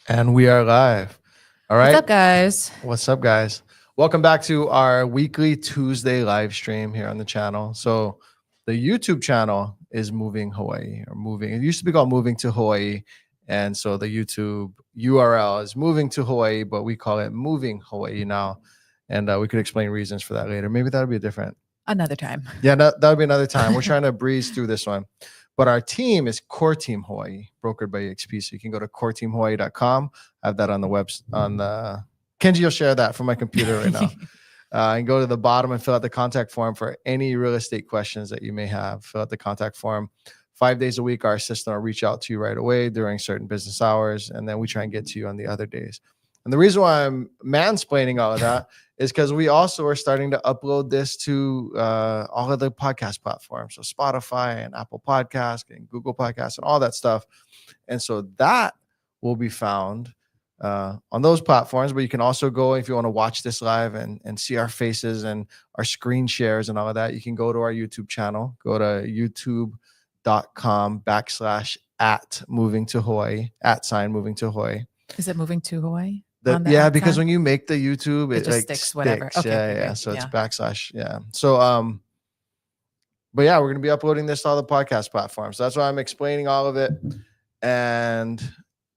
And we are live. All right. What's up, guys? What's up, guys? Welcome back to our weekly Tuesday live stream here on the channel. So the YouTube channel is Moving Hawaii or Moving. It used to be called Moving to Hawaii. And so the YouTube URL is Moving to Hawaii, but we call it Moving Hawaii now. And we could explain reasons for that later. Maybe that'll be different. Another time. Yeah, that'll be another time. We're trying to breeze through this one. But our team is Core Team Hawaii, brokered by EXP. So you can go to coreteamhawaii.com. I have that on the website. Kenji will share that from my computer right now. And go to the bottom and fill out the contact form for any real estate questions that you may have. Fill out the contact form. 5 days a week, our assistant will reach out to you right away during certain business hours. And then we try and get to you on the other days. And the reason why I'm mansplaining all of that is because we also are starting to upload this to all of the podcast platforms. So Spotify and Apple Podcasts and Google Podcasts and all that stuff. And so that will be found on those platforms. But you can also go, if you want to watch this live and see our faces and our screen shares and all of that, you can go to our YouTube channel. Go to youtube.com/@moving to Hawaii, @moving to Hawaii. Is it moving to Hawaii? Yeah, because when you make the YouTube, it just like sticks. Whatever. Okay, yeah. So it's /. Yeah. So but yeah, we're gonna be uploading this to all the podcast platforms. So that's why I'm explaining all of it. And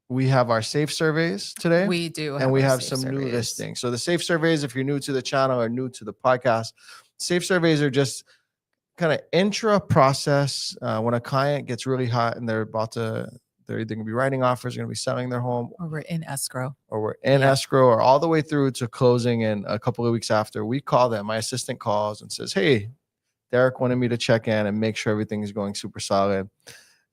we have our safe surveys today. We do, and we have some new listings. So the safe surveys, if you're new to the channel or new to the podcast, safe surveys are just kind of intro process when a client gets really hot and they're either going to be writing offers, going to be selling their home, or we're in escrow, escrow, or all the way through to closing. And a couple of weeks after, we call them. My assistant calls and says, "Hey, Derek wanted me to check in and make sure everything is going super solid.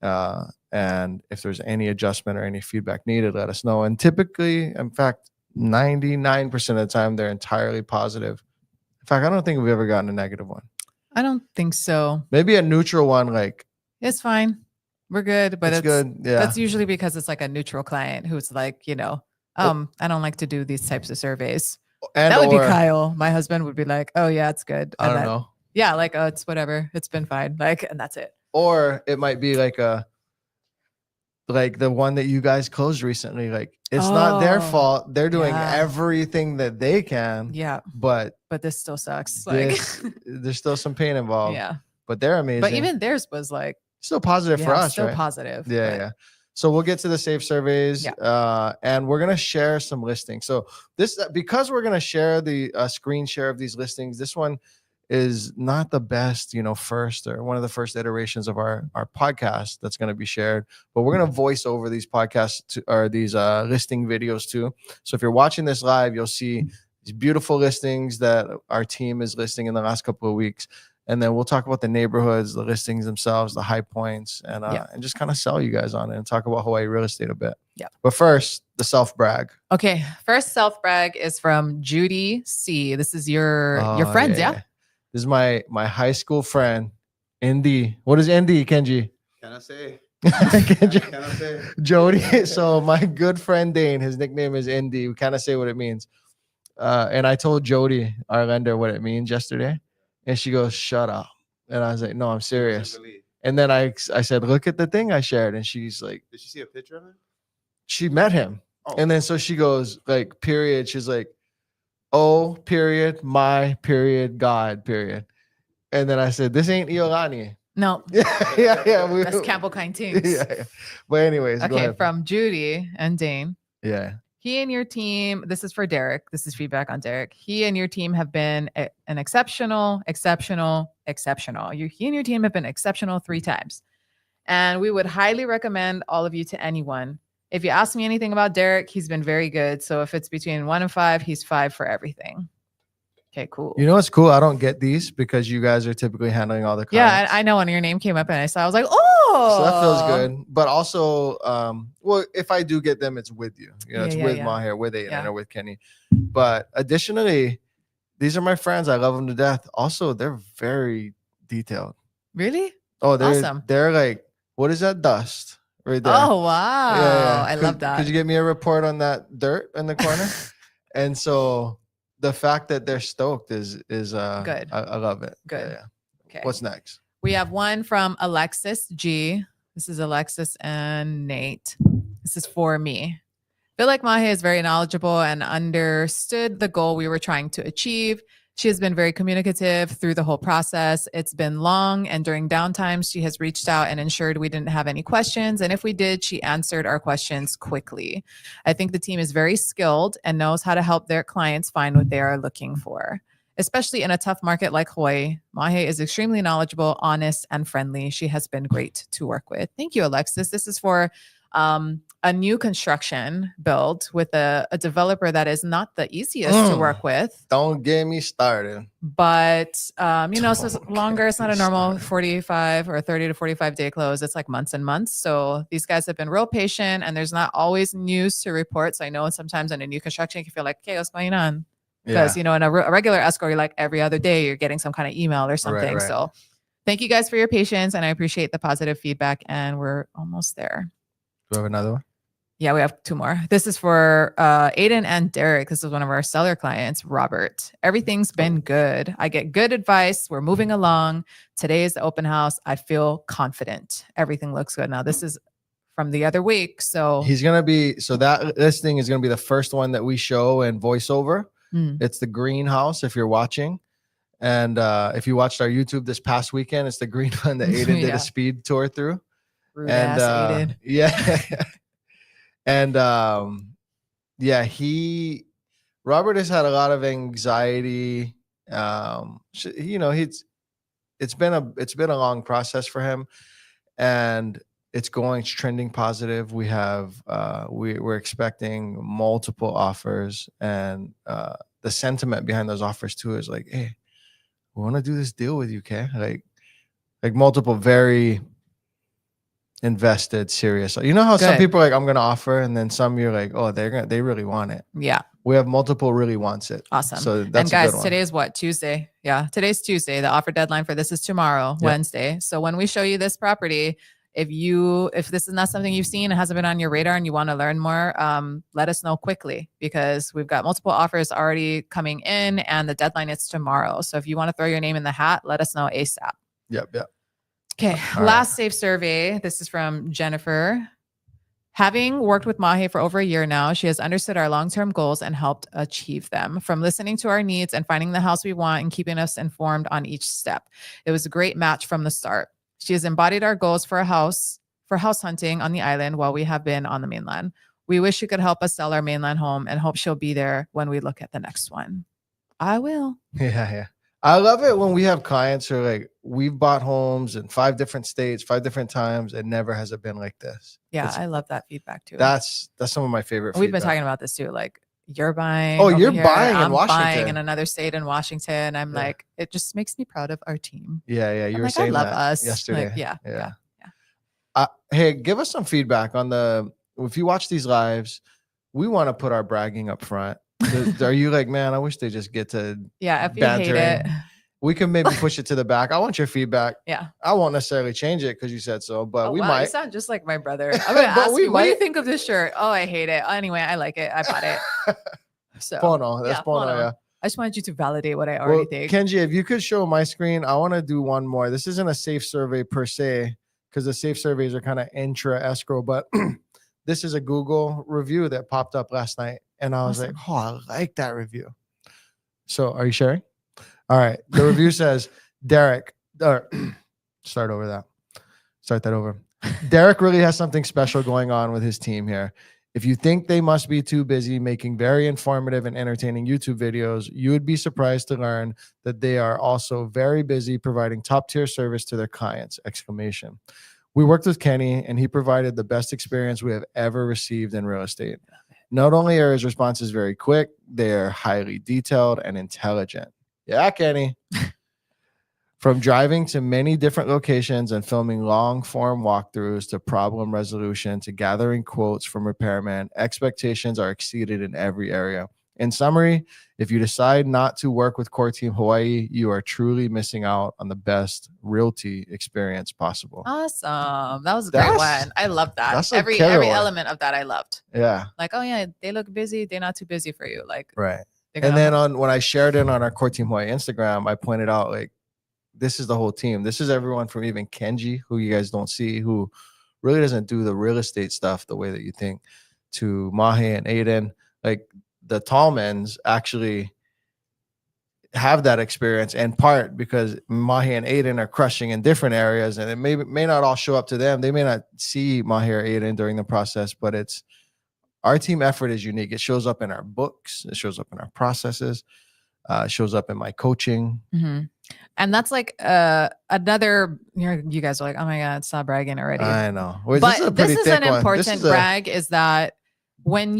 And if there's any adjustment or any feedback needed, let us know." And typically, in fact, 99% of the time, they're entirely positive. In fact, I don't think we've ever gotten a negative one. I don't think so. Maybe a neutral one, like it's fine. We're good, but it's good. Yeah. That's usually because it's like a neutral client who's like, I don't like to do these types of surveys. And that would be Kyle. My husband would be like, "Oh yeah, it's good." I don't know. Yeah, like, "Oh, it's whatever. It's been fine." Like, and that's it. Or it might be like the one that you guys closed recently. Like it's not their fault. They're doing everything that they can. Yeah. But this still sucks. Like there's still some pain involved. Yeah. But they're amazing. But even theirs was like still positive for us, still right? Positive. Yeah, yeah. So we'll get to the safe surveys, and we're gonna share some listings. So because we're gonna share the screen share of these listings. This one is not the best, first or one of the first iterations of our podcast that's gonna be shared. But we're gonna voice over these podcasts or these listing videos too. So if you're watching this live, you'll see these beautiful listings that our team is listing in the last couple of weeks. And then we'll talk about the neighborhoods, the listings themselves, the high points, and just kind of sell you guys on it and talk about Hawaii real estate a bit. Yeah. But first, the self brag. Okay. First self brag is from Judy C. This is your friends, yeah? This is my high school friend, Indy. What is Indy, Kenji? Can I say? Kenji. Can I say? Jody. So my good friend Dane, his nickname is Indy. We kind of say what it means. And I told Jody, our lender, what it means yesterday. And she goes, "Shut up." And I was like, "No, I'm serious." And then I said, "Look at the thing I shared." And she's like, "Did she see a picture of him?" She met him. Oh. And then so she goes, like, period. She's like, "Oh, period, my period, God, period." And then I said, "This ain't Mililani." No. yeah. That's Campbell Kind Teams. Yeah. But anyways, okay, from Judy and Dane. Yeah. He and your team, this is for Derek. This is feedback on Derek. He and your team have been an exceptional. He and your team have been exceptional 3 times. And we would highly recommend all of you to anyone. If you ask me anything about Derek, he's been very good. So if it's between 1 and 5, he's 5 for everything. Okay, cool. You know what's cool? I don't get these because you guys are typically handling all the clients. Yeah, I know when your name came up and I saw, I was like, oh. So that feels good. But also, well, if I do get them, it's with you. It's with Maher, with Aiden, or with Kenny. But additionally, these are my friends. I love them to death. Also, they're very detailed. Really? Oh, they're awesome. They're like, what is that dust right there? Oh, wow. Yeah. I love that. Could you give me a report on that dirt in the corner? And so the fact that they're stoked is good. I love it. Good. Yeah. Okay. What's next? We have one from Alexis G. This is Alexis and Nate. This is for me. feel like Mahe is very knowledgeable and understood the goal we were trying to achieve. She has been very communicative through the whole process. It's been long, and during downtimes, she has reached out and ensured we didn't have any questions. And if we did, she answered our questions quickly. I think the team is very skilled and knows how to help their clients find what they are looking for. Especially in a tough market like Hawaii, Mahe is extremely knowledgeable, honest, and friendly. She has been great to work with. Thank you, Alexis. This is for a new construction build with a developer that is not the easiest to work with. Don't get me started. But, so it's Don't longer. get It's not me a normal started. 45 or 30 to 45 day close. It's like months and months. So these guys have been real patient, and there's not always news to report. So I know sometimes in a new construction, you can feel like, okay, what's going on? Because, in a regular escrow, you're like every other day, you're getting some kind of email or something. Right. So thank you guys for your patience, and I appreciate the positive feedback, and we're almost there. Do we have another one? Yeah, we have two more. This is for Aiden and Derek. This is one of our seller clients, Robert. Everything's been good. I get good advice. We're moving along. Today is the open house. I feel confident. Everything looks good. Now, this is from the other week. So He's going to be, that listing is going to be the first one that we show in voiceover. It's the greenhouse if you're watching. And if you watched our YouTube this past weekend, it's the green one that Aiden did a speed tour through. Rude ass Aiden. Yeah. And Robert has had a lot of anxiety. It's been a long process for him, and it's trending positive. We have we're expecting multiple offers, and the sentiment behind those offers too is like, hey, we want to do this deal with you, okay? Like multiple very invested, serious. You know how some people are like, I'm gonna offer, and then some you're like, oh, they really want it. Yeah. We have multiple really wants it. Awesome. So that's and guys, a good one. today is what? Tuesday. Yeah. Today's Tuesday. The offer deadline for this is tomorrow, Wednesday. So when we show you this property, if this is not something you've seen, it hasn't been on your radar, and you want to learn more, let us know quickly, because we've got multiple offers already coming in, and the deadline is tomorrow. So if you want to throw your name in the hat, let us know ASAP. Yep. Okay. Last safe survey. This is from Jennifer. Having worked with Mahe for over a year now, she has understood our long-term goals and helped achieve them. From listening to our needs and finding the house we want and keeping us informed on each step. It was a great match from the start. She has embodied our goals for house hunting on the island while we have been on the mainland. We wish she could help us sell our mainland home, and hope she'll be there when we look at the next one. I will. Yeah. I love it when we have clients who are like, we've bought homes in 5 different states, 5 different times, and never has it been like this. Yeah, I love that feedback too. That's some of my favorite. We've been talking about this too. Like, you're buying. Oh, you're here, buying in I'm Washington. buying in another state in Washington. I'm like, it just makes me proud of our team. Yeah. You were like, saying I love that us yesterday. Like, yeah. Hey, give us some feedback on if you watch these lives, we want to put our bragging up front. Are you like, man, I wish they just get to if you bantering. hate it, we can maybe push it to the back. I want your feedback. Yeah. I won't necessarily change it because you said so, but we might. You sound just like my brother. I'm gonna ask you, what do you think of this shirt? Oh, I hate it. Anyway, I like it. I bought it. So Pono. That's Pono. Yeah. I just wanted you to validate what I already think. Kenji, if you could show my screen, I want to do one more. This isn't a safe survey per se, because the safe surveys are kind of intra escrow, but this is a Google review that popped up last night. And I was like, oh, I like that review. So are you sharing? All right. The review says, Derek, start that over. Derek really has something special going on with his team here. If you think they must be too busy making very informative and entertaining YouTube videos, you would be surprised to learn that they are also very busy providing top-tier service to their clients! We worked with Kenny, and he provided the best experience we have ever received in real estate. Not only are his responses very quick, they are highly detailed and intelligent. Yeah, Kenny. From driving to many different locations and filming long-form walkthroughs to problem resolution to gathering quotes from repairmen, expectations are exceeded in every area. In summary, if you decide not to work with Core Team Hawaii, you are truly missing out on the best realty experience possible. Awesome. That was a great one. I love that. That's Every element of that I loved. Yeah. Like, oh yeah, they look busy. They're not too busy for you. Like, right. And then when I shared it on our Core Team Hawaii Instagram, I pointed out, like, this is the whole team. This is everyone from even Kenji, who you guys don't see, who really doesn't do the real estate stuff the way that you think. to Mahe and Aiden, like the tall men's actually have that experience in part because Mahi and Aiden are crushing in different areas, and it may not all show up to them. They may not see Mahi or Aiden during the process, but it's our team effort is unique. It shows up in our books, it shows up in our processes, it shows up in my coaching. Mm-hmm. And that's like another. You guys are like, oh my god, stop bragging already. I know, but this is an important brag. Is that when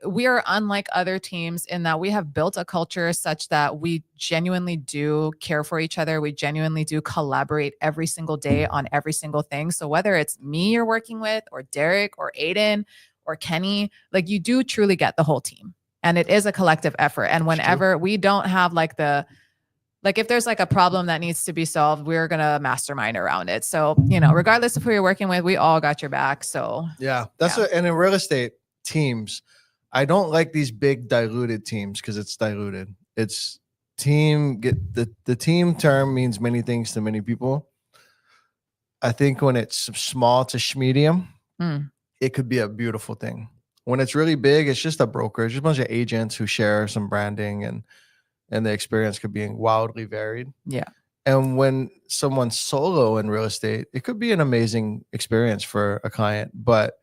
we are unlike other teams in that we have built a culture such that we genuinely do care for each other. We genuinely do collaborate every single day on every single thing. So whether it's me you're working with or Derek or Aiden or Kenny, like you do truly get the whole team. And it is a collective effort. And whenever we don't have like if there's like a problem that needs to be solved, we're going to mastermind around it. So, regardless of who you're working with, we all got your back. So yeah, and in real estate teams, I don't like these big diluted teams because it's diluted. It's the team term means many things to many people. I think when it's small to medium, it could be a beautiful thing. When it's really big, it's just a broker. It's just a bunch of agents who share some branding and the experience could be wildly varied. Yeah. And when someone's solo in real estate, it could be an amazing experience for a client, but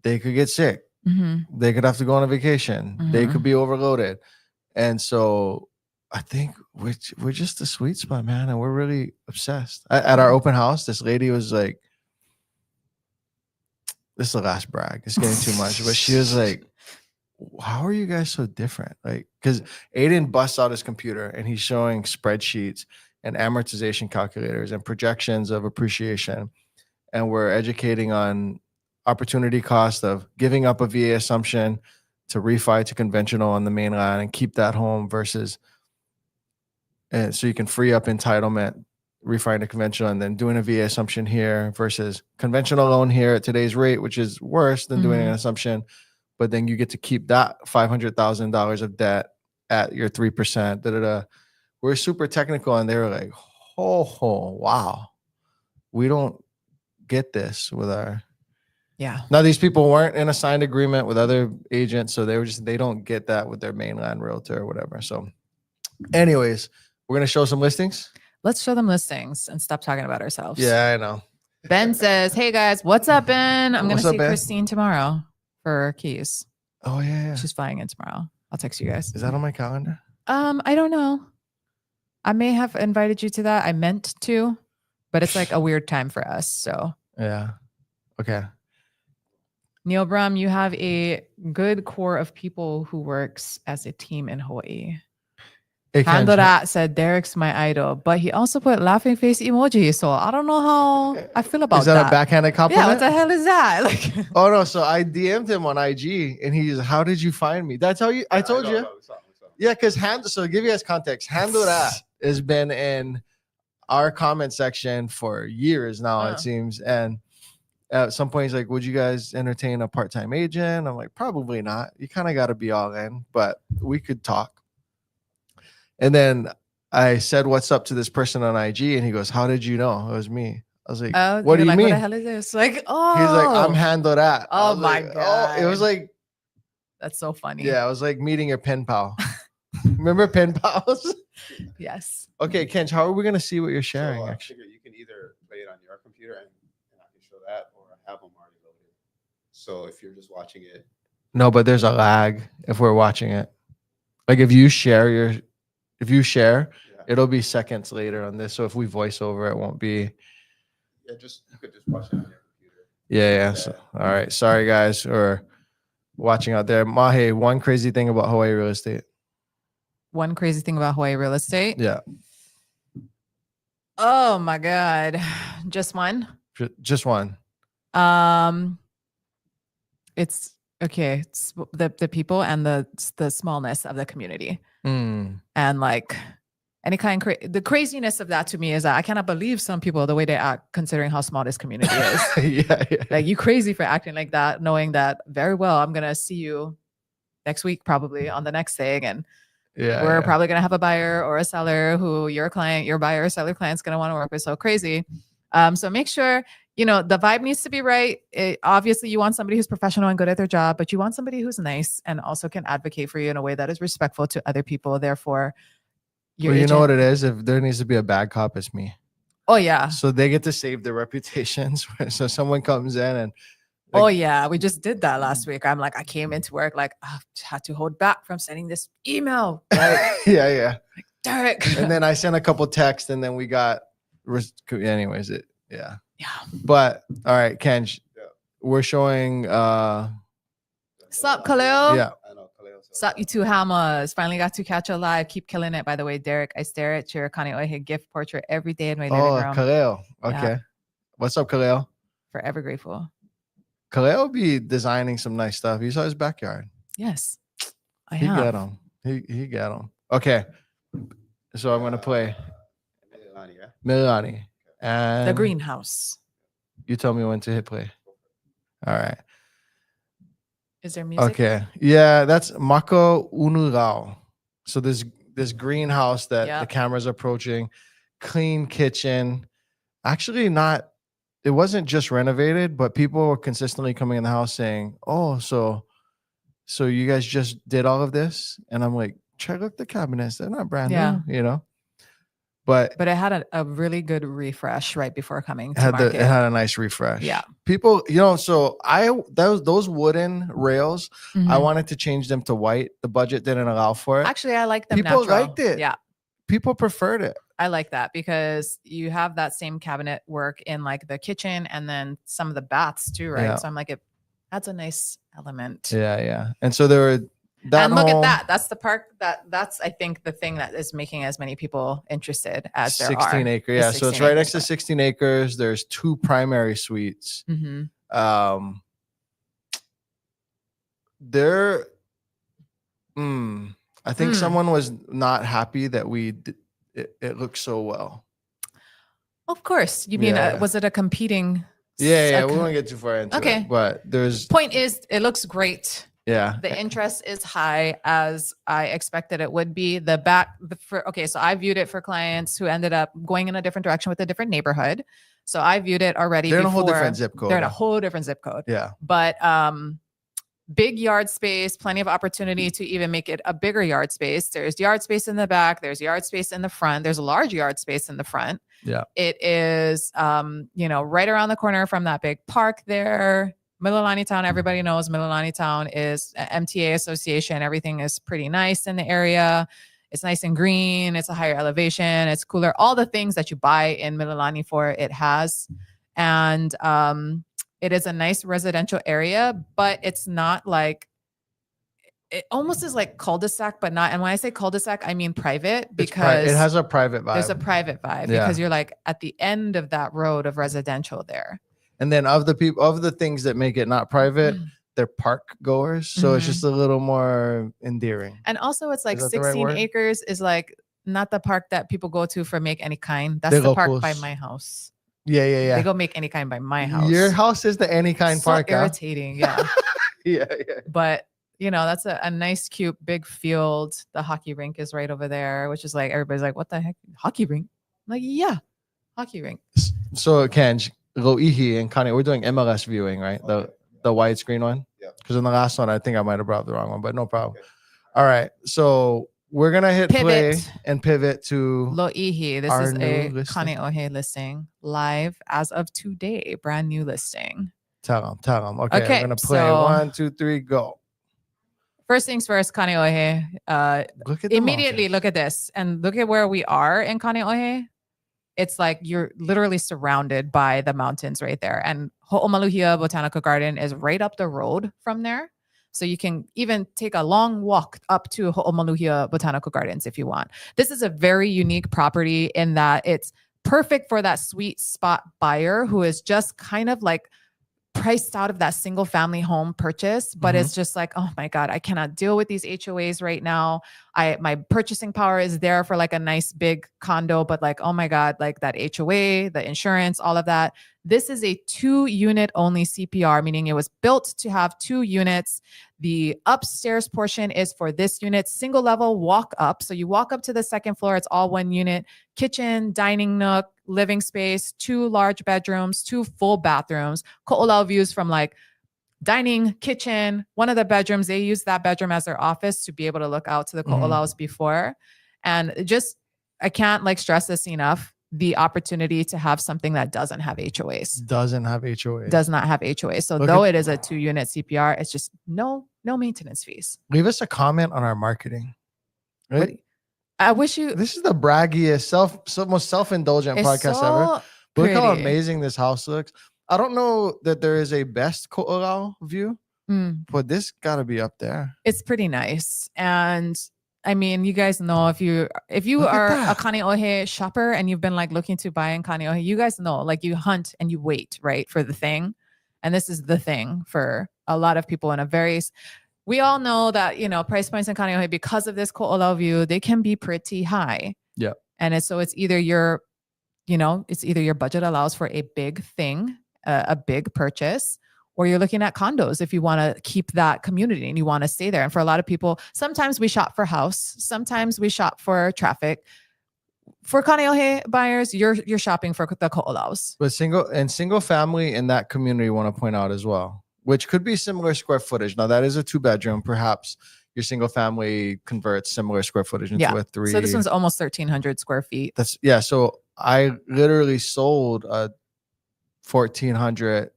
they could get sick. Mm-hmm. They could have to go on a vacation. Mm-hmm. They could be overloaded. And so I think we're just the sweet spot, man. And we're really obsessed. At our open house, this lady was like, this is the last brag. It's getting too much. But she was like, how are you guys so different? Like, because Aiden busts out his computer and he's showing spreadsheets and amortization calculators and projections of appreciation. And we're educating on opportunity cost of giving up a VA assumption to refi to conventional on the mainland and keep that home versus, and so you can free up entitlement, refi to conventional, and then doing a VA assumption here versus conventional loan here at today's rate, which is worse than doing an assumption. But then you get to keep that $500,000 of debt at your 3%. We're super technical, and they were like, "Oh, wow, we don't get this with our." Yeah. Now these people weren't in a signed agreement with other agents, so they don't get that with their mainland realtor or whatever. So, anyways, we're gonna show some listings. Let's show them listings and stop talking about ourselves. Yeah, I know. Ben says, "Hey guys, what's up, Ben? I'm gonna see Christine tomorrow for keys." Oh yeah. She's flying in tomorrow. I'll text you guys. Is that on my calendar? I don't know. I may have invited you to that. I meant to, but it's like a weird time for us. So yeah. Okay. Neil Brum, you have a good core of people who works as a team in Hawaii. Handora said Derek's my idol, but he also put laughing face emoji. So I don't know how I feel about that. Is that a backhanded compliment? Yeah, what the hell is that? Like, oh no, so I DM'd him on IG and he's, how did you find me? That's how you, I told you. Yeah, because so to give you guys context, Handora has been in our comment section for years now, it seems. And at some point he's like, would you guys entertain a part-time agent? I'm like, probably not. You kind of got to be all in, but we could talk. And then I said, what's up to this person on IG? And he goes, how did you know it was me? I was like, what do you mean? What the hell is this? Like, oh. He's like, I'm Handora. Oh my God. Oh, it was like. That's so funny. Yeah, it was like meeting your pen pal. Remember pen pals? Yes. Okay, Kench, how are we going to see what you're sharing? So, actually, you can either play it on your computer and I can show that, or have them already loaded. So if you're just watching it. No, but there's a lag if we're watching it. Like if you share, it'll be seconds later on this. So if we voice over, it won't be. Yeah, you could just watch it on your computer. Yeah. So, all right. Sorry, guys, or watching out there. Mahe, one crazy thing about Hawaii real estate. One crazy thing about Hawaii real estate? Yeah. Oh my God. Just one? Just one. It's okay. It's the people and the smallness of the community. And like any kind of the craziness of that to me is that I cannot believe some people the way they act considering how small this community is. yeah. Like you crazy for acting like that, knowing that very well I'm gonna see you next week probably on the next thing, and we're probably gonna have a buyer or a seller who your buyer or seller client's gonna want to work with. So crazy. So make sure, the vibe needs to be right. Obviously, you want somebody who's professional and good at their job, but you want somebody who's nice and also can advocate for you in a way that is respectful to other people. Therefore, your Well, you know agent- what it is? If there needs to be a bad cop, it's me. Oh, yeah. So they get to save their reputations. So someone comes in and Oh, yeah. We just did that last week. I'm like, I came into work like, I had to hold back from sending this email. Right? yeah. Derek. And then I sent a couple texts, and then we got. Anyways, yeah. Yeah. But all right, Ken, Yeah. we're showing. Sup, Khalil? Yeah. I know. Kaleo said Sup, that. you two hammers. Finally got to catch you live. Keep killing it, by the way, Derek. I stare at your Kaneohe gift portrait every day in my living Oh, room. Khalil. Okay. Yeah. What's up, Khalil? Forever grateful. Khalil be designing some nice stuff. You saw his backyard. Yes, I He got have. him. He got him. Okay. So I'm gonna play Mililani, yeah? Mililani. And The greenhouse. You tell me when to hit play. All right. Is there music? Okay. Yeah, that's Mako Unurao. So this greenhouse that the Yep. camera's approaching, clean kitchen. Actually, it wasn't just renovated, but people were consistently coming in the house saying, "Oh, so you guys just did all of this?" And I'm like, check out the cabinets. They're not brand Yeah. new, But But it had a really good refresh right before coming it to had market. it had a nice refresh. Yeah. People, so those wooden rails, I Mhm. wanted to change them to white. The budget didn't allow for it. Actually, I like them People natural. liked it. Yeah, People preferred it. I like that because you have that same cabinet work in like the kitchen and then some of the baths too, right? Yeah. So I'm like, it adds a nice element. Yeah. And so there were And look whole at that. That's the park that's I think the thing that is making as many people interested as there 16 are. acre. The Yeah. So it's 16 right next to acres. 16 acres. There's 2 primary suites. Mhm. There I think Mm. someone was not happy that it looked so well. Of course. You mean Yeah. was it a competing? Yeah. We won't get too far into Okay. it. But there's Point is, it looks great. yeah. The interest is high as I expected it would be. So I viewed it for clients who ended up going in a different direction with a different neighborhood. So I viewed it already. They're in a whole before- different zip code. They're in a whole different zip code. Yeah. But big yard space, plenty of opportunity to even make it a bigger yard space. There's yard space in the back. There's yard space in the front. There's a large yard space in the front. Yeah. It is, right around the corner from that big park there. Mililani Town, everybody knows Mililani Town is a MTA association. Everything is pretty nice in the area. It's nice and green. It's a higher elevation. It's cooler. All the things that you buy in Mililani it has. And it is a nice residential area, but it's not like, it almost is like cul-de-sac, but not. And when I say cul-de-sac, I mean private because it has a private vibe. there's a private vibe Yeah. because you're like at the end of that road of residential there. And then of the things that make it not private, they're park goers. So it's Mhm. just a little more endearing. And also it's like Is that the right 16 word? acres is like not the park that people go to for make any kind. That's The the park by locals. my house. Yeah. They go make any kind by my house. Your house is the any kind so park. Huh? irritating. Yeah. Yeah. But that's a nice, cute, big field. The hockey rink is right over there, which is like, everybody's like, what the heck? Hockey rink? I'm like, yeah, hockey rink. So Kenj, Loihi and Kanye, we're doing MLS viewing, right? The widescreen one. Yeah. Because in the last one, I think I might have brought the wrong one, but no problem. Okay. All right. So we're gonna hit play Pivot. and pivot to Lo'ihi. This Our is new a listing. Kaneohe listing live as of today. Brand new listing. tell them. Okay, Okay, I'm gonna play so- 1, 2, 3, go. First things first, Kaneohe. Look at the Immediately mountains. look at this and look at where we are in Kaneohe. It's like you're literally surrounded by the mountains right there. And Ho'omaluhia Botanical Garden is right up the road from there. So you can even take a long walk up to Ho'omaluhia Botanical Gardens if you want. This is a very unique property in that it's perfect for that sweet spot buyer who is just kind of like priced out of that single family home purchase, but Mhm. it's just like, oh my God, I cannot deal with these HOAs right now. My purchasing power is there for like a nice big condo, but like, oh my God, like that HOA, the insurance, all of that. This is a 2-unit only CPR, meaning it was built to have 2 units. The upstairs portion is for this unit, single level walk up. So you walk up to the second floor, it's all 1 unit, kitchen, dining nook, living space, 2 large bedrooms, 2 full bathrooms, ko'olau views from like dining, kitchen. One of the bedrooms, they use that bedroom as their office to be able to look out to the ko'olaus before. And just, I can't like stress this enough. The opportunity to have something that doesn't have HOAs. Doesn't have HOA. Does not have HOAs. So though it is a 2-unit CPR, it's just no maintenance fees. Leave us a comment on our marketing. Right? I wish you. This is the braggiest, most self-indulgent It's podcast so ever. Look how pretty. amazing this house looks. I don't know that there is a best ko'olau view, but this got to be up there. It's pretty nice. And I mean, you guys know if you Look at are a that. Kaneohe shopper and you've been like looking to buy in Kaneohe, you guys know like you hunt and you wait, right, for the thing. And this is the thing for a lot of people in a very, we all know that, you know, price points in Kaneohe because of this ko'olau view, they can be pretty high. Yeah. And it's either your budget allows for a big thing, a big purchase, or you're looking at condos if you want to keep that community and you want to stay there. And for a lot of people, sometimes we shop for house, sometimes we shop for traffic. For Kaneohe buyers, you're shopping for the ko'olaus. But single family in that community, want to point out as well, which could be similar square footage. Now that is a 2-bedroom. Perhaps your single family converts similar square footage into a 3. So this one's almost 1,300 square feet. So I literally sold a 1,400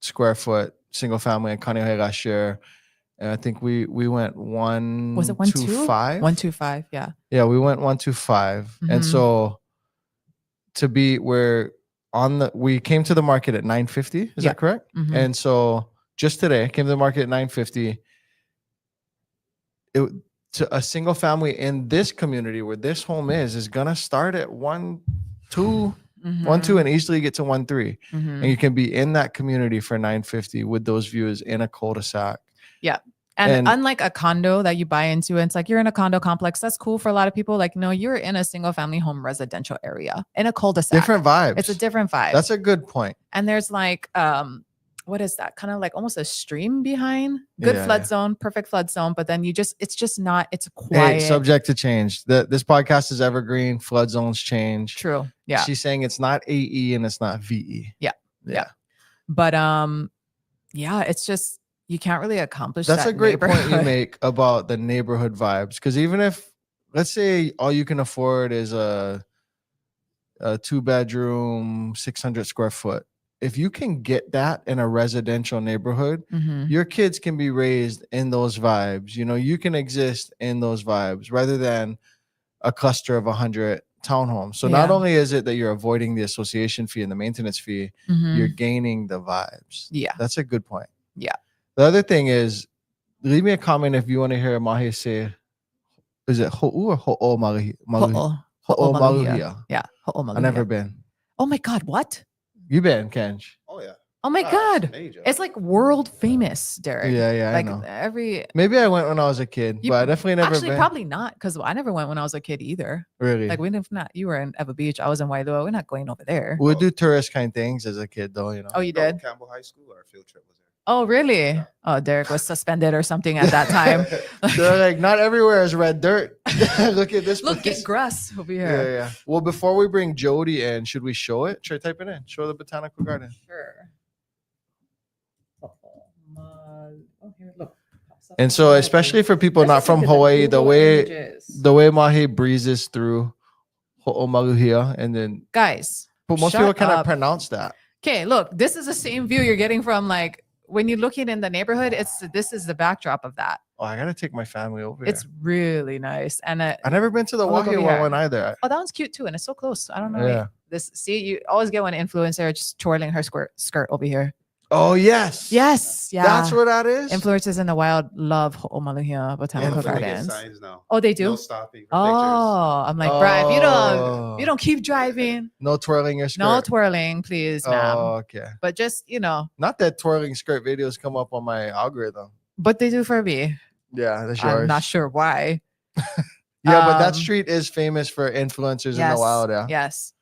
square foot single family in Kaneohe last year, and I think we went 1. Was it 125? 125, yeah. Yeah, we went 125, and so we came to the market at 950. Is that correct? And so just today came to the market at 950. To a single family in this community where this home is gonna start at 1.2. 1.2 and easily get to 1.3, and you can be in that community for 950 with those views in a cul-de-sac. Yeah. And unlike a condo that you buy into, and it's like you're in a condo complex, that's cool for a lot of people. Like, no, you're in a single family home residential area in a cul-de-sac. Different vibes. It's a different vibe. That's a good point. And there's like what is that? Kind of like almost a stream behind. Good flood zone, perfect flood zone. But then it's quiet. Hey, subject to change. This podcast is evergreen. Flood zones change. True. Yeah. She's saying it's not AE and it's not VE. Yeah. But it's just, you can't really accomplish That's that. a great point you make about the neighborhood vibes. Because even if, let's say all you can afford is a 2-bedroom, 600 square foot, if you can get that in a residential neighborhood, your kids can be raised in those vibes. You know, you can exist in those vibes rather than a cluster of 100 townhomes. So not only is it that you're avoiding the association fee and the maintenance fee, you're gaining the vibes. Yeah. That's a good point. Yeah. The other thing is, leave me a comment if you want to hear Mahi say, is it ho'u or ho'o maluhia? Ho'o maluhia. Yeah. Ho'o maluhia. I've never been. Oh my God. What? You been, Kenj? Oh yeah. Oh my God. Major. It's like world famous, Derek. Yeah, like I know. Maybe I went when I was a kid, but I definitely never actually been. Probably not, because I never went when I was a kid either. Really? Like you were in Eva Beach, I was in Wailua. We're not going over there. We'd do tourist kind things as a kid, though. You know. Oh, you did? Campbell High School, our field trip was there. Oh, really? Oh, Derek was suspended or something at that time. They're like, not everywhere is red dirt. Look at this. Look, get grass over here. Yeah. Well, before we bring Jody in, should we show it? Should I type it in? Show the botanical garden. Sure. Oh, here, look. And so, especially for people not from Hawaii, the way Mahi breezes through Ho'omaluhia, and then guys, but most people cannot pronounce that. Okay, look, this is the same view you're getting from like when you're looking in the neighborhood. This is the backdrop of that. Oh, I gotta take my family over. It's really nice, and I've never been to the Wahia one either. Oh, that one's cute too, and it's so close. I don't know. Yeah. You always get one influencer just twirling her skirt over here. Oh yes. Yes. Yeah. That's what that is. Influencers in the wild love Ho'omaluhia Botanical Gardens. Now. Oh, they do? No stopping for pictures. I'm like, bruh, if you don't keep driving. No twirling your skirt. No twirling, please, ma'am. Oh, okay. But just, not that twirling skirt videos come up on my algorithm. But they do for me. Yeah, that's yours. I'm not sure why. Yeah, but that Um, street is famous for influencers in the Yes. wild. Yeah. Yes.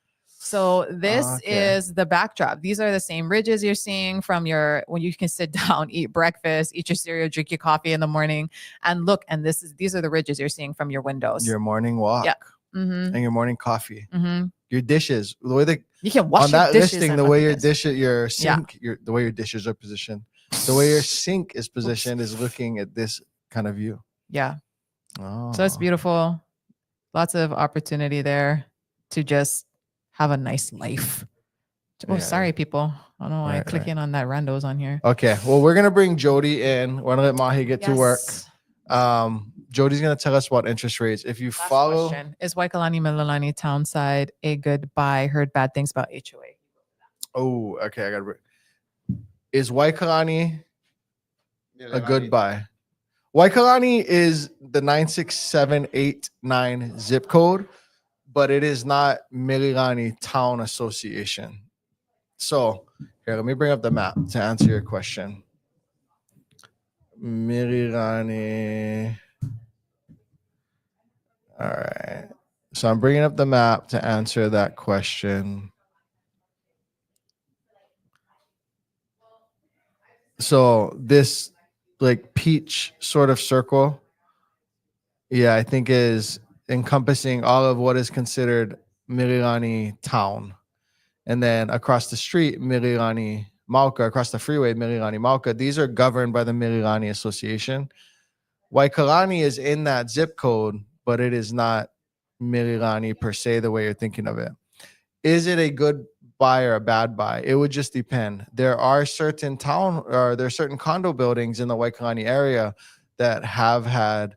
So this Okay. is the backdrop. These are the same ridges you're seeing from your when you can sit down, eat breakfast, eat your cereal, drink your coffee in the morning, and look. And these are the ridges you're seeing from your windows. Your morning walk Yeah. Mm-hmm. and your morning coffee. Mm-hmm. Your dishes. The way they You can wash on your that dishes listing, and the look way at your this. dish, your Yeah. sink, the way your dishes are positioned, the way your sink is positioned is looking at this kind of view. Yeah. Oh, So it's beautiful. Lots of opportunity there to just have a nice life. Oh, Yeah. sorry, people. I don't know why I Right, click right. in on that randos on here. Okay. Well, we're gonna bring Jody in. We're gonna let Mahi get to work. Yes. Jody's gonna tell us about interest rates. If you Last follow, question. Is Waikalani Mililani Townside a good buy? Heard bad things about HOA. oh, okay, I gotta. Is Waikalani a good buy? Waikalani is the 96789 zip code, but it is not Mililani Town Association. So here, let me bring up the map to answer your question. Mililani. All right. So I'm bringing up the map to answer that question. So this like peach sort of circle, yeah, I think is encompassing all of what is considered Mililani town. And then across the street, Mililani Mauka, across the freeway, Mililani Mauka, these are governed by the Mililani Association. Waikalani is in that zip code, but it is not Mililani per se, the way you're thinking of it. Is it a good buy or a bad buy? It would just depend. There are certain condo buildings in the Waikalani area that have had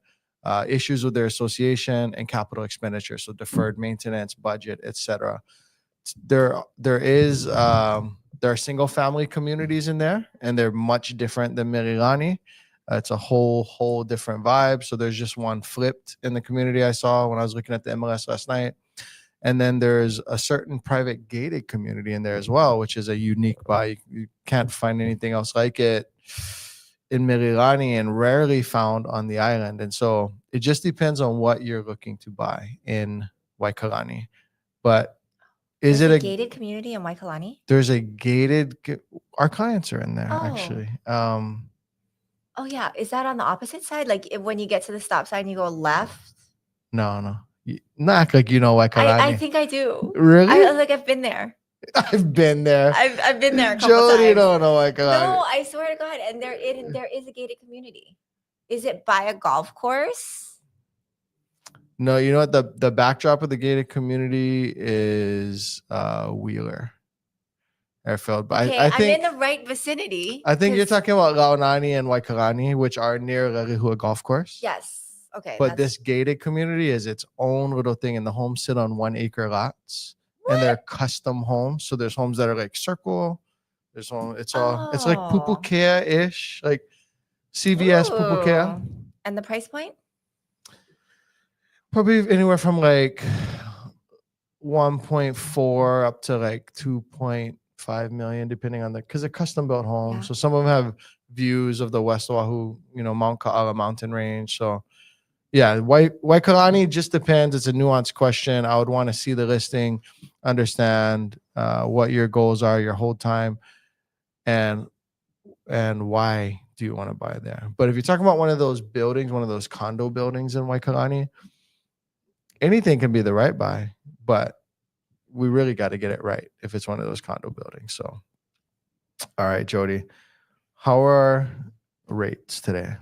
issues with their association and capital expenditure, so deferred maintenance, budget, etc. There are single family communities in there, and they're much different than Mililani. It's a whole different vibe. So there's just one flipped in the community I saw when I was looking at the MLS last night. And then there's a certain private gated community in there as well, which is a unique buy. You can't find anything else like it in Mililani and rarely found on the island. And so it just depends on what you're looking to buy in Waikalani. But is There's it a a gated community in Waikalani? there's a gated our clients are in there Oh. actually. Oh yeah, is that on the opposite side? Like when you get to the stop sign, you go left. No. Not act like you know Waikalani. I think I do. Really? I've been there. I've been there. I've been there a couple Jody times. don't know Waikalani. No, I swear to God, and there is a gated community. Is it by a golf course? No, you know what the backdrop of the gated community is Wheeler Airfield. But Okay, I I'm think in the right vicinity. I think you're 'cause- talking about Laonani and Waikalani, which are near Lalihua Golf Course. Yes. Okay. But this gated community is its own little thing, and the homes sit on 1 acre lots, and they're custom homes. So there's homes that are like circle. There's home. It's like Oh. Pupukea ish, like CVS Pupukea. Ooh. And the price point? Probably anywhere from like 1.4 up to like 2.5 million, depending on because they're custom built homes. Yeah. So some of them have views of the West Oahu, Mount Ka'ala mountain range. So yeah, Waikalani just depends. It's a nuanced question. I would want to see the listing, understand what your goals are, your hold time, and why do you want to buy there. But if you're talking about one of those buildings, one of those condo buildings in Waikalani, anything can be the right buy, but we really got to get it right if it's one of those condo buildings. So, all right, Jody, how are rates today?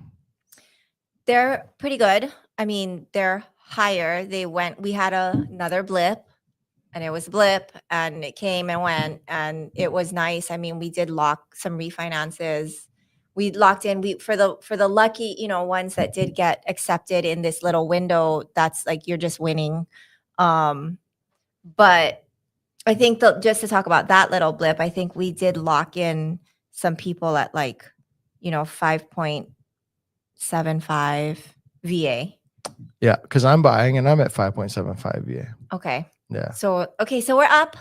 They're pretty good. I mean, they're higher. We had another blip, and it was a blip, and it came and went, and it was nice. I mean, we did lock some refinances. We locked in for the lucky, ones that did get accepted in this little window. That's like you're just winning. But I think just to talk about that little blip, I think we did lock in some people at 5.75 VA. Yeah, because I'm buying and I'm at 5.75 VA. Okay. Yeah. So we're up.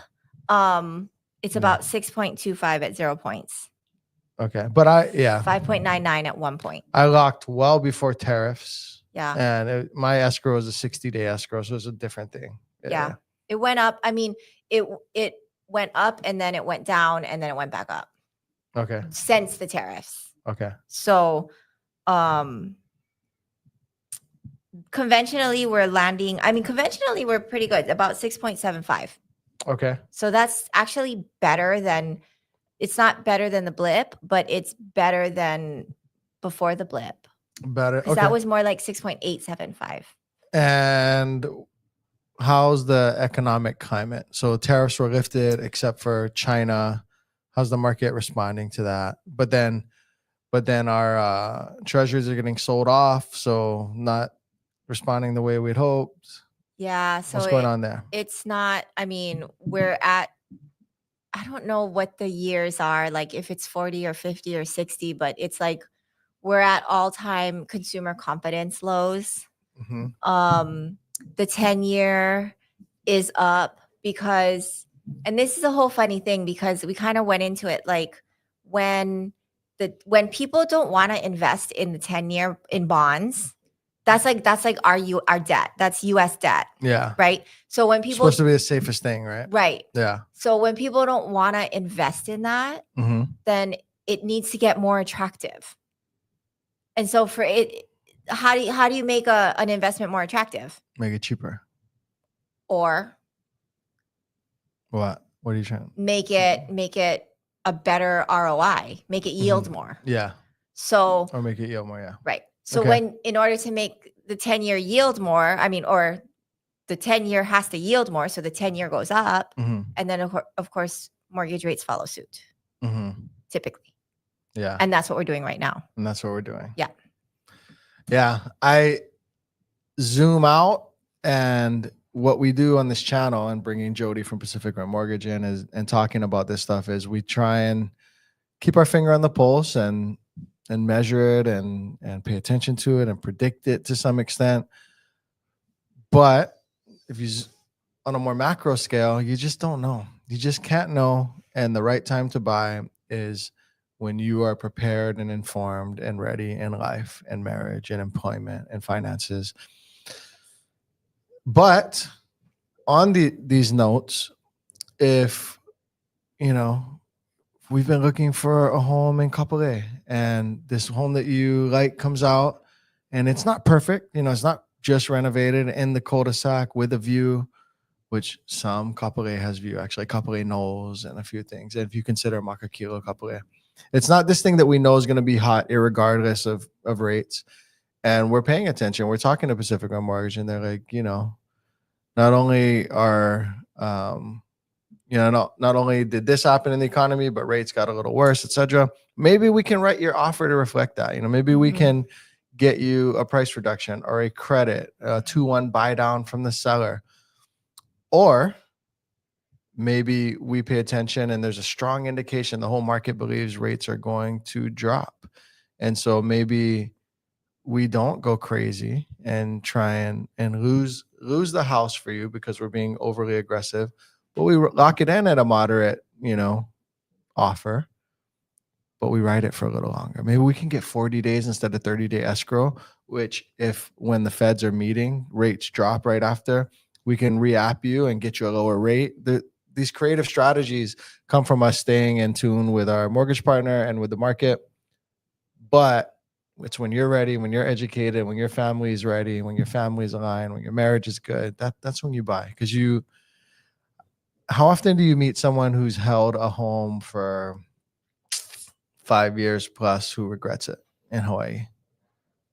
It's about 6.25 at 0 points. Okay. But 5.99 at 1 point. I locked well before tariffs. Yeah. And my escrow is a 60-day escrow, so it's a different thing. Yeah. It went up. I mean, it went up and then it went down and then it went back up Okay. since the tariffs. Okay. So conventionally we're pretty good, about 6.75. Okay. So that's actually better than, it's not better than the blip, but it's better than before the blip. Better. Because Okay. that was more like 6.875. And how's the economic climate? So tariffs were lifted except for China. How's the market responding to that? But then our treasuries are getting sold off, so not responding the way we'd hoped. Yeah. So What's going on there? it's not, I mean, we're at, I don't know what the years are, like if it's 40 or 50 or 60, but it's like we're at all-time consumer confidence lows. Mm-hmm. The 10-year is up because, and this is a whole funny thing because we kind of went into it like when people don't want to invest in the 10-year in bonds, that's like our debt. That's US debt. Yeah. Right. So when It's people, supposed to be the safest thing, right? right. Yeah. So when people don't want to invest in that, Mm-hmm. then it needs to get more attractive. And so for it, how do you make an investment more attractive? Make it cheaper. Or What are you trying? make it a better ROI, make it yield more. Yeah. So Or make it yield more. Yeah. right. So Okay. in order to make the 10-year yield more, I mean, or the 10-year has to yield more, so the 10-year goes up, Mm-hmm. and then of course mortgage rates follow suit Mm-hmm. typically, Yeah. and that's what we're doing right now. And that's what we're doing. Yeah. Yeah. I zoom out, and what we do on this channel and bringing Jody from Pacific Rim Mortgage in is and talking about this stuff is we try and keep our finger on the pulse and measure it and pay attention to it and predict it to some extent. But if you on a more macro scale, you just don't know. You just can't know. And the right time to buy is when you are prepared and informed and ready in life and marriage and employment and finances. But on these notes, if we've been looking for a home in Kapolei, and this home that you like comes out, and it's not perfect. It's not just renovated in the cul-de-sac with a view, which some Kapolei has view. Actually, Kapolei knows and a few things. And if you consider Makakilo Kapolei, it's not this thing that we know is going to be hot irregardless of rates. And we're paying attention. We're talking to Pacific Rim Mortgage, and they're like, not only are not only did this happen in the economy, but rates got a little worse, etc. Maybe we can write your offer to reflect that. Maybe we can get you a price reduction or a credit, a 2-1 buy down from the seller. Or maybe we pay attention and there's a strong indication the whole market believes rates are going to drop. And so maybe we don't go crazy and try and lose the house for you because we're being overly aggressive, but we lock it in at a moderate, offer, but we ride it for a little longer. Maybe we can get 40 days instead of 30-day escrow, which when the feds are meeting, rates drop right after, we can re-app you and get you a lower rate. These creative strategies come from us staying in tune with our mortgage partner and with the market. But it's when you're ready, when you're educated, when your family is ready, when your family's aligned, when your marriage is good, that's when you buy. Because how often do you meet someone who's held a home for 5 years plus who regrets it in Hawaii?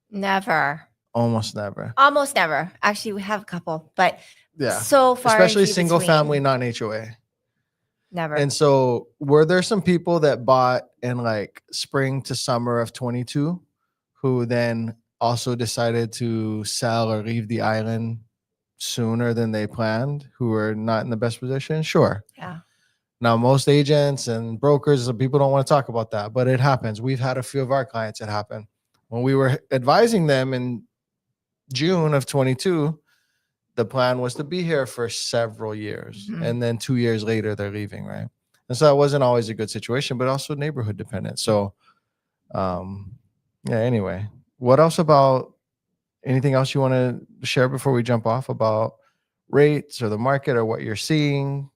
Never. Almost never. Almost never. Actually, we have a couple, but Yeah. so far, Especially and few single between. family, not HOA. Never. And so were there some people that bought in like spring to summer of 22 who then also decided to sell or leave the island sooner than they planned, who were not in the best position? Sure. Yeah. Now, most agents and brokers, people don't want to talk about that, but it happens. We've had a few of our clients that happen. When we were advising them in June of 22, the plan was to be here for several years. Mhm. And then 2 years later, they're leaving, right? And so that wasn't always a good situation, but also neighborhood dependent. So, yeah, anyway, what else about, anything else you want to share before we jump off about rates or the market or what you're seeing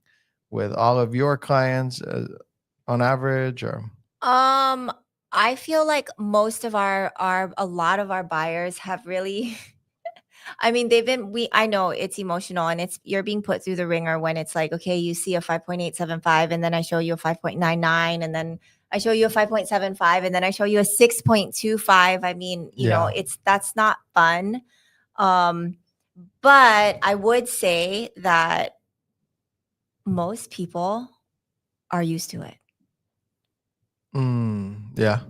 with all of your clients on average? Or I feel like most of a lot of our buyers have really I mean, I know it's emotional and you're being put through the ringer when it's like, okay, you see a 5.875 and then I show you a 5.99 and then I show you a 5.75 and then I show you a 6.25. I mean, that's not fun. But I would say that most people are used to it. Yeah.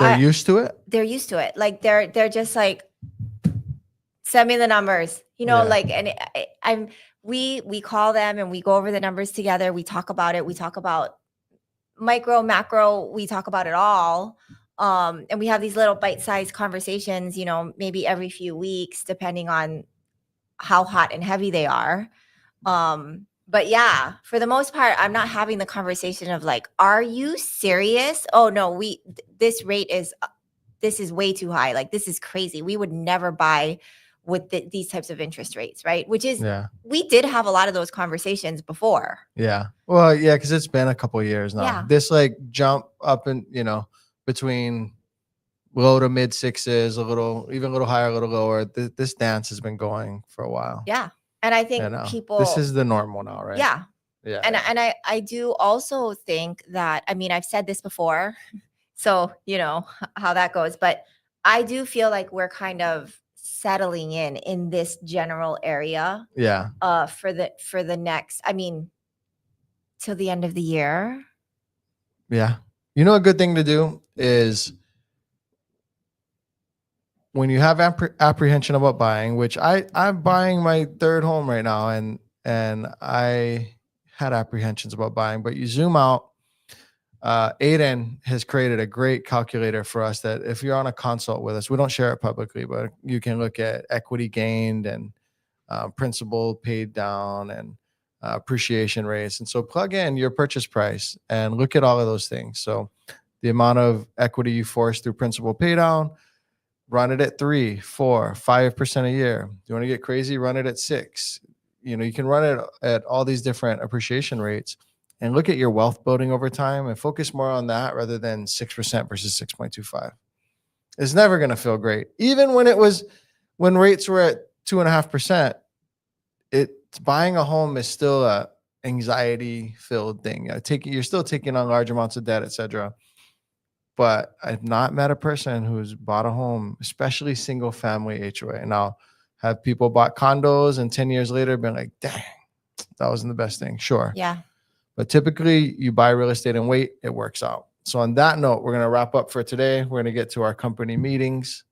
They're used to it. They're used to it. Like they're just like, send me the numbers, like, and we call them and we go over the numbers together. We talk about it. We talk about micro, macro. We talk about it all. And we have these little bite-sized conversations, maybe every few weeks, depending on how hot and heavy they are. But yeah, for the most part, I'm not having the conversation of like, are you serious? Oh no, this is way too high. Like, this is crazy. We would never buy with these types of interest rates, right? Which is, we did have a lot of those conversations before. Yeah. Well, yeah, because it's been a couple of years now. Yeah. This like jump up and between low to mid sixes, even a little higher, a little lower. This dance has been going for a while. Yeah. And I think people, this is the normal now, right? Yeah. Yeah. And I do also think that, I mean, I've said this before, so you know how that goes, but I do feel like we're kind of settling in this general area. Yeah. For the next, I mean, till the end of the year. Yeah. A good thing to do is when you have apprehension about buying, which I'm buying my third home right now, and I had apprehensions about buying, but you zoom out. Aiden has created a great calculator for us that if you're on a consult with us, we don't share it publicly, but you can look at equity gained and principal paid down and appreciation rates. And so plug in your purchase price and look at all of those things. So the amount of equity you force through principal pay down, run it at 3, 4, 5% a year. You want to get crazy, run it at 6. You can run it at all these different appreciation rates and look at your wealth building over time and focus more on that rather than 6% versus 6.25. It's never going to feel great. Even when rates were at 2.5%, buying a home is still a anxiety filled thing. You're still taking on large amounts of debt, etc. But I've not met a person who's bought a home, especially single family HOA. Now, have people bought condos and 10 years later been like, dang, that wasn't the best thing? Sure. Yeah. But typically you buy real estate and wait, it works out. So on that note, we're going to wrap up for today. We're going to get to our company meetings.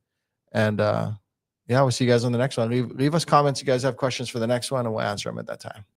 And we'll see you guys on the next one. Leave us comments. You guys have questions for the next one and we'll answer them at that time.